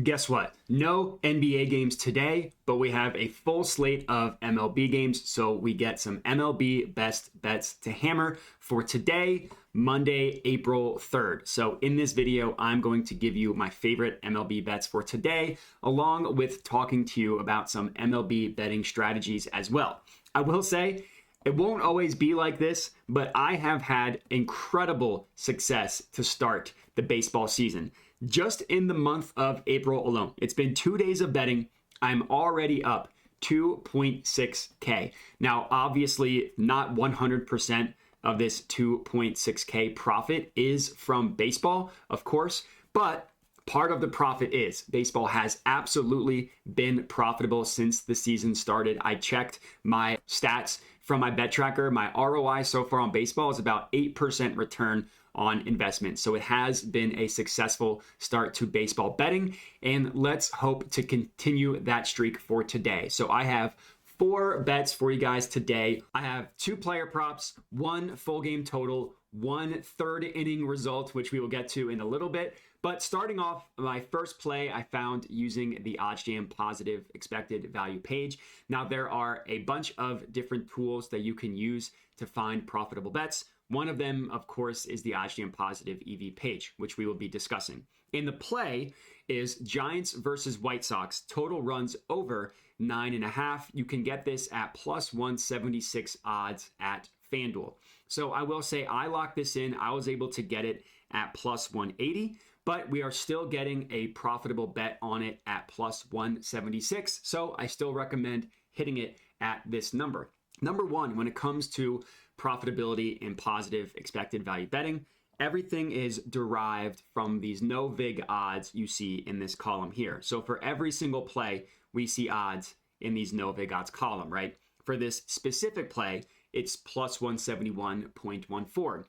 Guess what? No NBA games today, but we have a full slate of MLB games, so we get some MLB best bets to hammer for today, Monday, April 3rd. So in this video, I'm going to give you my favorite MLB bets for today, along with talking to you about some MLB betting strategies as well. I will say, it won't always be like this, but I have had incredible success to start the baseball season. Just in the month of April alone, it's been 2 days of betting. I'm already up 2.6K. Now, obviously, not 100% of this 2.6K profit is from baseball, of course, but part of the profit is baseball has absolutely been profitable since the season started. I checked my stats from my bet tracker. My ROI so far on baseball is about 8% return on investment. So it has been a successful start to baseball betting, and let's hope to continue that streak for today. So I have 4 bets for you guys today. I have 2 player props, 1 full game total, 1 third inning result, which we will get to in a little bit. But starting off, my first play I found using the OddsJam positive expected value page. Now, there are a bunch of different tools that you can use to find profitable bets. One of them, of course, is the OddsJam positive EV page, which we will be discussing. In the play is Giants versus White Sox. Total runs over 9.5. You can get this at plus 176 odds at FanDuel. So I will say I locked this in. I was able to get it at plus 180, but we are still getting a profitable bet on it at plus 176. So I still recommend hitting it at this number. Number one, when it comes to profitability and positive expected value betting, everything is derived from these no vig odds you see in this column here. So for every single play, we see odds in these no vig odds column, right? For this specific play, it's plus 171.14.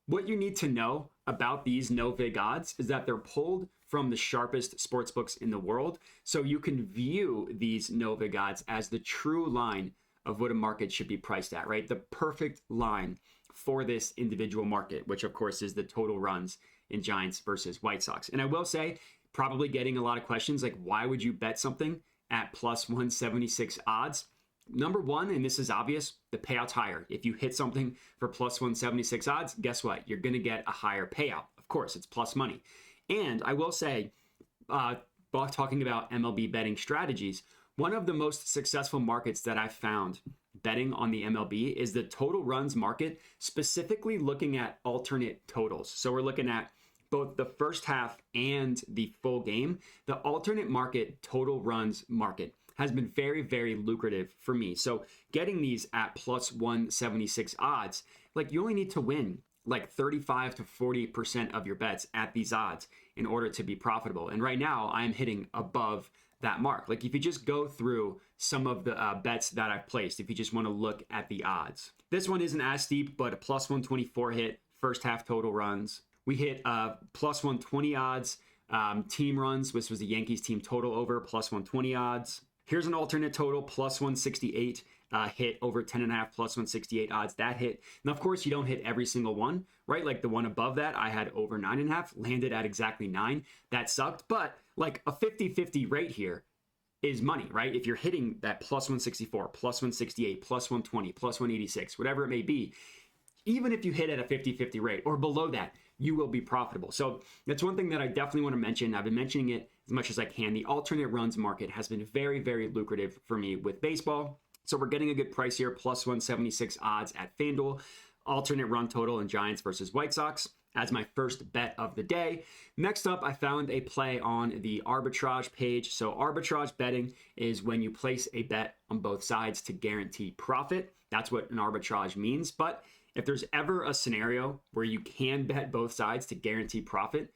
What you need to know about these no vig odds is that they're pulled from the sharpest sportsbooks in the world. So you can view these no vig odds as the true line of what a market should be priced at, right? The perfect line for this individual market, which of course is the total runs in Giants versus White Sox. And I will say, probably getting a lot of questions like, why would you bet something at plus 176 odds? Number one, and this is obvious, the payout's higher. If you hit something for plus 176 odds, guess what? You're gonna get a higher payout. Of course, it's plus money. And I will say, talking about MLB betting strategies, one of the most successful markets that I've found betting on the MLB is the total runs market, specifically looking at alternate totals. So we're looking at both the first half and the full game. The alternate market, total runs market, has been very, very lucrative for me. So getting these at plus 176 odds, like you only need to win like 35 to 40% of your bets at these odds in order to be profitable. And right now I'm hitting above that mark. Like if you just go through some of the bets that I've placed, if you just want to look at the odds. This one isn't as steep, but a plus 124 hit, first half total runs. We hit plus 120 odds, team runs, which was the Yankees team total over, plus 120 odds. Here's an alternate total, plus 168 hit over 10.5, plus 168 odds. That hit. Now, of course, you don't hit every single one, right? Like the one above that, I had over 9.5, landed at exactly 9. That sucked, but like a 50-50 rate here is money, right? If you're hitting that plus 164, plus 168, plus 120, plus 186, whatever it may be, even if you hit at a 50-50 rate or below that, you will be profitable. So that's one thing that I definitely want to mention. I've been mentioning it as much as I can. The alternate runs market has been very, very lucrative for me with baseball. So we're getting a good price here, plus 176 odds at FanDuel. Alternate run total in Giants versus White Sox as my first bet of the day. Next up, I found a play on the arbitrage page. So arbitrage betting is when you place a bet on both sides to guarantee profit. That's what an arbitrage means. But if there's ever a scenario where you can bet both sides to guarantee profit,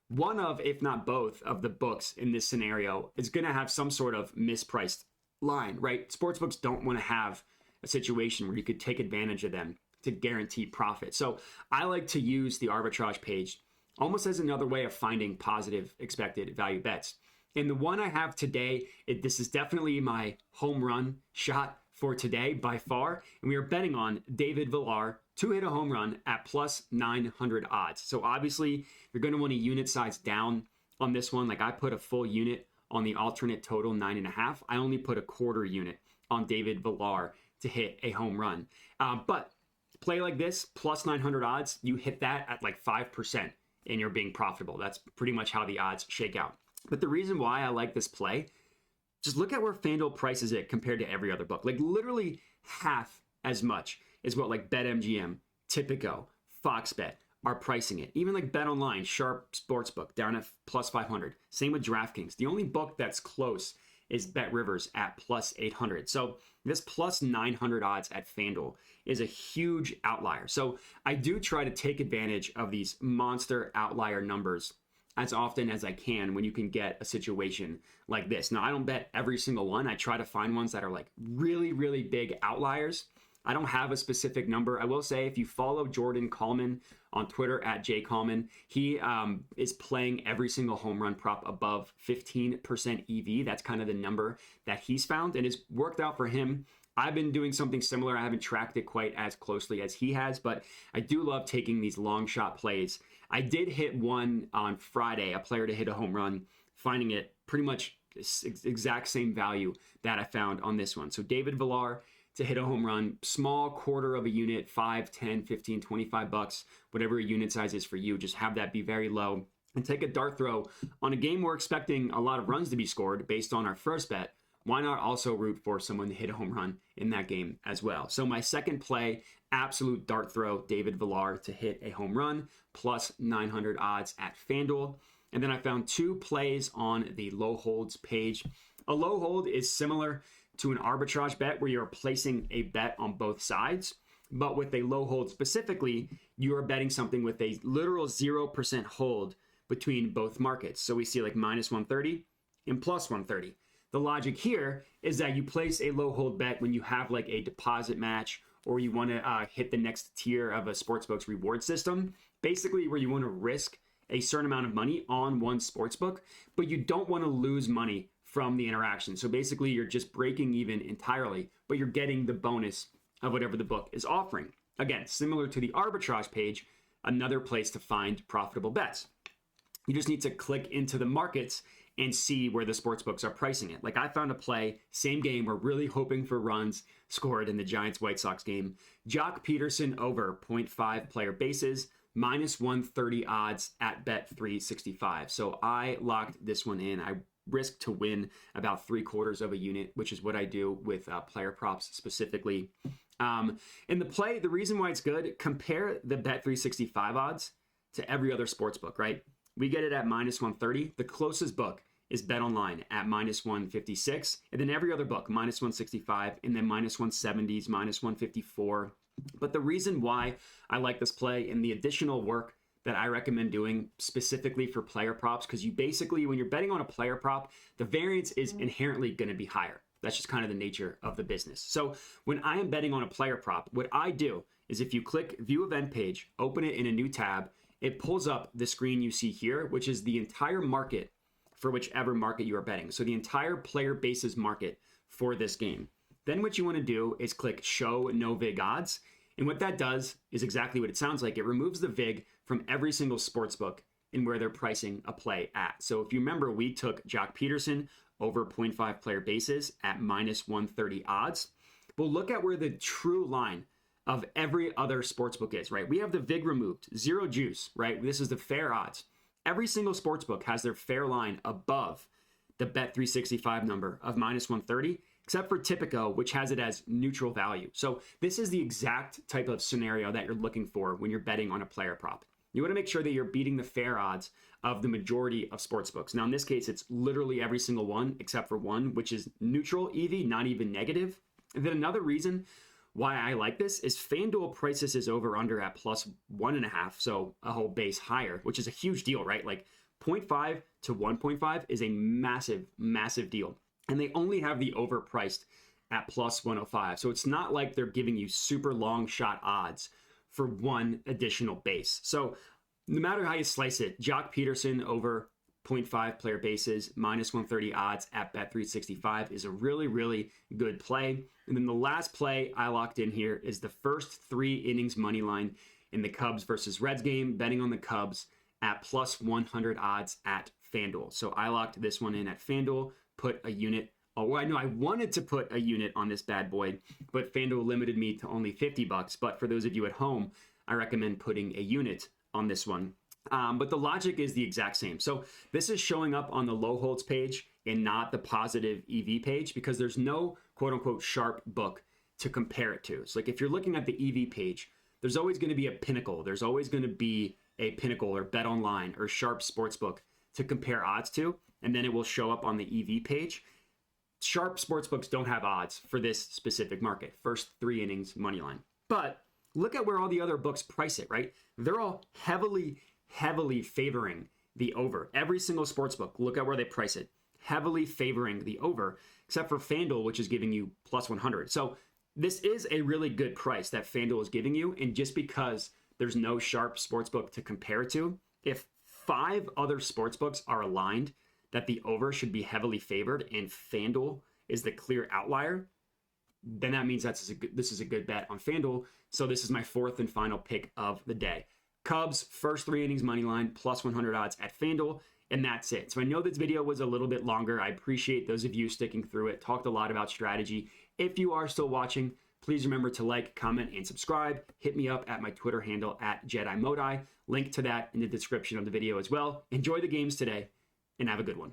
one of, if not both, of the books in this scenario is going to have some sort of mispriced line, right? Sportsbooks don't want to have a situation where you could take advantage of them to guarantee profit. So I like to use the arbitrage page almost as another way of finding positive expected value bets. And the one I have today, this is definitely my home run shot for today by far. And we are betting on David Villar to hit a home run at plus 900 odds. So obviously you're going to want to unit size down on this one. Like I put a full unit on the alternate total 9.5. I only put a quarter unit on David Villar to hit a home run. But play like this, plus 900 odds, you hit that at like 5% and you're being profitable. That's pretty much how the odds shake out. But the reason why I like this play, just look at where FanDuel prices it compared to every other book. Like literally half as much is what like BetMGM, Tipico, Fox Bet are pricing it. Even like Bet Online, Sharp Sportsbook down at plus 500. Same with DraftKings. The only book that's close is Bet Rivers at plus 800. So this plus 900 odds at FanDuel is a huge outlier. So I do try to take advantage of these monster outlier numbers as often as I can when you can get a situation like this. Now, I don't bet every single one. I try to find ones that are like really, really big outliers. I don't have a specific number. I will say if you follow Jordan Kallman on Twitter at jcollman, he is playing every single home run prop above 15% EV. That's kind of the number that he's found and it's worked out for him. I've been doing something similar. I haven't tracked it quite as closely as he has, but I do love taking these long shot plays. I did hit one on Friday, a player to hit a home run, finding it pretty much exact same value that I found on this one. So David Villar to hit a home run, small quarter of a unit, 5, 10, 15, 25 bucks, whatever a unit size is for you. Just have that be very low and take a dart throw on a game we're expecting a lot of runs to be scored based on our first bet. Why not also root for someone to hit a home run in that game as well? So my second play, absolute dart throw, David Villar to hit a home run, plus 900 odds at FanDuel. And then I found two plays on the low holds page. A low hold is similar to an arbitrage bet where you're placing a bet on both sides. But with a low hold specifically, you are betting something with a literal 0% hold between both markets. So we see like minus 130 and plus 130. The logic here is that you place a low hold bet when you have like a deposit match or you want to hit the next tier of a sportsbook's reward system, basically where you want to risk a certain amount of money on one sportsbook, but you don't want to lose money from the interaction. So basically you're just breaking even entirely, but you're getting the bonus of whatever the book is offering. Again, similar to the arbitrage page, another place to find profitable bets. You just need to click into the markets and see where the sportsbooks are pricing it. Like I found a play, same game, we're really hoping for runs scored in the Giants-White Sox game. Jock Peterson over 0.5 player bases, minus 130 odds at Bet365. So I locked this one in. I risked to win about 3/4 of a unit, which is what I do with player props specifically. In the play, the reason why it's good, compare the Bet365 odds to every other sportsbook, right? We get it at minus 130. The closest book is Bet Online at minus 156. And then every other book, minus 165, and then minus 170s, minus 154. But the reason why I like this play and the additional work that I recommend doing specifically for player props, because you basically, when you're betting on a player prop, the variance is inherently going to be higher. That's just kind of the nature of the business. So when I am betting on a player prop, what I do is if you click View Event Page, open it in a new tab, it pulls up the screen you see here, which is the entire market for whichever market you are betting. So the entire player bases market for this game. Then what you want to do is click Show No Vig Odds. And what that does is exactly what it sounds like. It removes the VIG from every single sportsbook and where they're pricing a play at. So if you remember, we took Jock Peterson over 0.5 player bases at minus 130 odds. We'll look at where the true line of every other sportsbook is, right? We have the VIG removed, zero juice, right? This is the fair odds. Every single sportsbook has their fair line above the Bet365 number of minus 130, except for Tipico, which has it as neutral value. So this is the exact type of scenario that you're looking for when you're betting on a player prop. You want to make sure that you're beating the fair odds of the majority of sportsbooks. Now, in this case, it's literally every single one except for one, which is neutral EV, not even negative. And then another reason why I like this is FanDuel prices is over under at plus 1.5, so a whole base higher, which is a huge deal, right? Like 0.5 to 1.5 is a massive, massive deal. And they only have the overpriced at plus 105. So it's not like they're giving you super long shot odds for one additional base. So no matter how you slice it, Jock Peterson over 0.5 player bases, minus 130 odds at Bet365 is a really, really good play. And then the last play I locked in here is the first 3 innings money line in the Cubs versus Reds game, betting on the Cubs at plus 100 odds at FanDuel. So I locked this one in at FanDuel, put a unit. Oh, I know I wanted to put a unit on this bad boy, but FanDuel limited me to only $50. But for those of you at home, I recommend putting a unit on this one. But the logic is the exact same. So this is showing up on the low holds page and not the positive EV page because there's no quote unquote sharp book to compare it to. So like if you're looking at the EV page, there's always going to be a Pinnacle. There's always going to be a Pinnacle or Bet Online or Sharp Sportsbook to compare odds to, and then it will show up on the EV page. Sharp Sportsbooks don't have odds for this specific market, first 3 innings money line. But look at where all the other books price it, right? They're all heavily favoring the over. Every single sportsbook, look at where they price it, heavily favoring the over, except for FanDuel, which is giving you plus 100. So this is a really good price that FanDuel is giving you. And just because there's no sharp sportsbook to compare it to, if 5 other sportsbooks are aligned that the over should be heavily favored and FanDuel is the clear outlier, then that means this is a good bet on FanDuel. So this is my 4th and final pick of the day. Cubs, first 3 innings money line, plus 100 odds at FanDuel. And that's it. So I know this video was a little bit longer. I appreciate those of you sticking through it. Talked a lot about strategy. If you are still watching, please remember to like, comment, and subscribe. Hit me up at my Twitter handle at JediModi. Link to that in the description of the video as well. Enjoy the games today and have a good one.